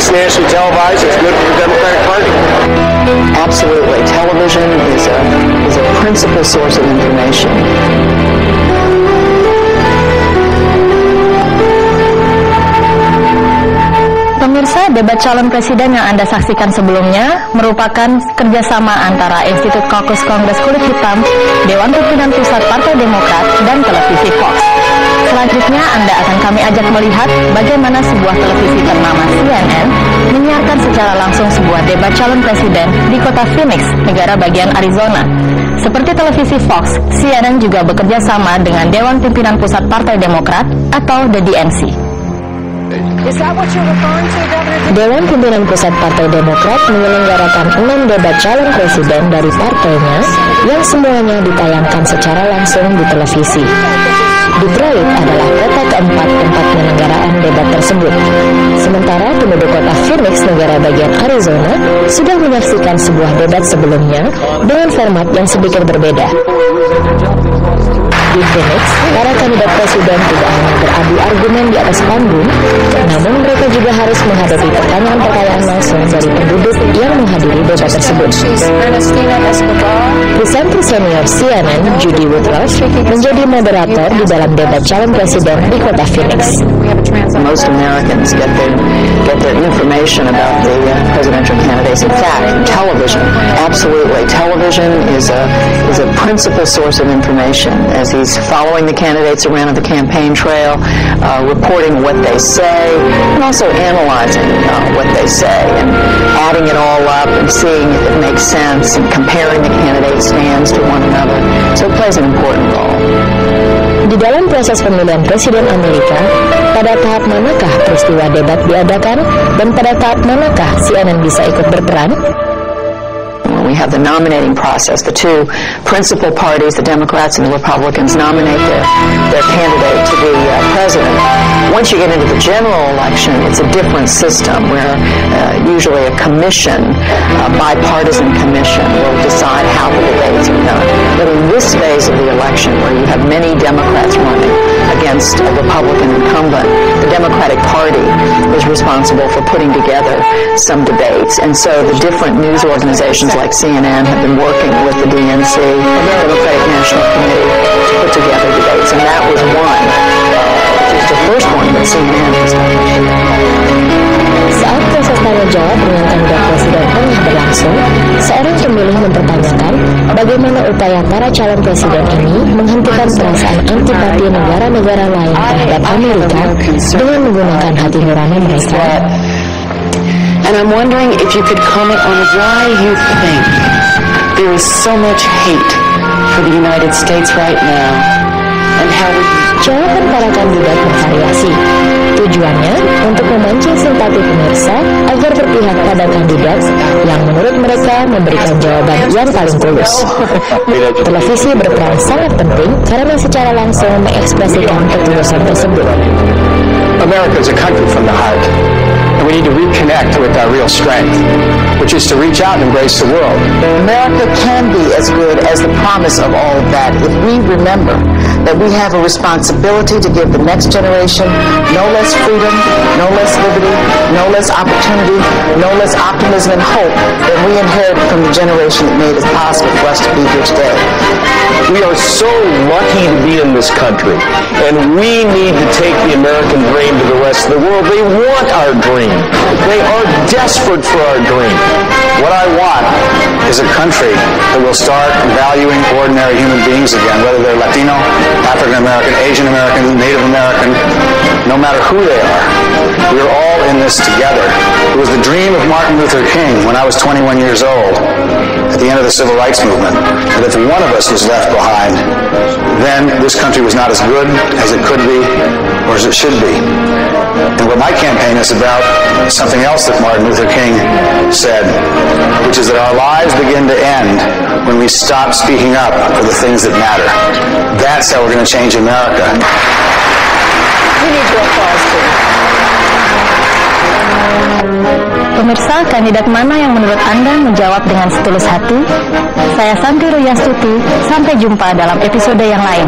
It's nationally televised. It's good for the Democratic Party. Absolutely. Television is a principal source of information. Pemirsa, debat calon presiden yang Anda saksikan sebelumnya merupakan kerjasama antara Institut Caucus Kongres Kulit Hitam, Dewan Pimpinan Pusat Partai Demokrat, dan Televisi Fox. Selanjutnya Anda akan kami ajak melihat bagaimana sebuah televisi ternama CNN menyiarkan secara langsung sebuah debat calon presiden di kota Phoenix, negara bagian Arizona. Seperti televisi Fox, CNN juga bekerja sama dengan Dewan Pimpinan Pusat Partai Demokrat atau the DNC. Dewan Pimpinan Pusat Partai Demokrat menyelenggarakan 6 debat calon presiden dari partainya yang semuanya ditayangkan secara langsung di televisi. Detroit adalah kota keempat tempat penyelenggaraan debat tersebut. Sementara penduduk kota Phoenix, negara bagian Arizona, sudah menyaksikan sebuah debat sebelumnya dengan format yang sedikit berbeda. Di Phoenix, para kandidat presiden tidak hanya beradu argumen di atas panggung, namun mereka juga harus menghadapi pertanyaan-pertanyaan langsung dari penduduk yang menghadiri debat tersebut. Presenter senior CNN, Judy Woodruff, menjadi moderator di dalam debat calon presiden di kota Phoenix. Most Americans get their information about the presidential candidates. In fact, television, absolutely. Television is a principal source of information as he's following the candidates around the campaign trail, reporting what they say, and also analyzing what they say and adding it all up and seeing if it makes sense and comparing the candidates' stands to one another. So it plays an important role. Di dalam proses pemilihan presiden Amerika, pada tahap manakah peristiwa debat diadakan dan pada tahap manakah CNN bisa ikut berperan? We have the nominating process. The two principal parties, the Democrats and the Republicans, nominate their candidate to be president. Once you get into the general election, it's a different system where usually a commission, a bipartisan commission, will decide how the debates are done. But in this phase of the election, where you have many Democrats running against a Republican incumbent, the Democratic Party is responsible for putting together some debates. And so the different news organizations like CNN have been working with the DNC, the Democratic National Committee, to put together debates, and that was one. It was the first one that CNN has done. Saat proses tanya jawab dengan kandidat presiden tengah berlangsung, seorang pemilih mempertanyakan bagaimana upaya para calon presiden ini menghentikan perasaan antipati negara-negara lain terhadap Amerika dengan menggunakan hati nurani mereka. And I'm wondering if you could comment on why you think there is so much hate for the United States right now, and how jawaban para kandidat bervariasi. Tujuannya untuk memancing simpati pemirsa agar berpihak pada kandidat yang menurut mereka memberikan jawaban yang paling tulus. Televisi berperan sangat penting karena secara langsung mengekspresikan ketulusan tersebut. America is a country from the heart, and we need to reconnect with our real strength, which is to reach out and embrace the world. America can be as good as the promise of all of that if we remember that we have a responsibility to give the next generation no less freedom, no less liberty, no less opportunity, no less optimism and hope than we inherited from the generation that made it possible for us to be here today. We are so lucky to be in this country, and we need to take the American dream to the rest of the world. They want our dream. They are desperate for our dream. What I want is a country that will start valuing ordinary human beings again, whether they're Latino, African American, Asian American, Native American, no matter who they are. We're all in this together. It was the dream of Martin Luther King when I was 21 years old at the end of the Civil Rights Movement, that if one of us was left behind, then this country was not as good as it could be or as it should be. And what my campaign is about is something else that Martin Luther King said, which is that our lives begin to end when we stop speaking up for the things that matter. That's how we're going to change America. We need to applause too. Pemirsa, kandidat mana yang menurut Anda menjawab dengan setulus hati? Saya Santi Ruyastuti, sampai jumpa dalam episode yang lain.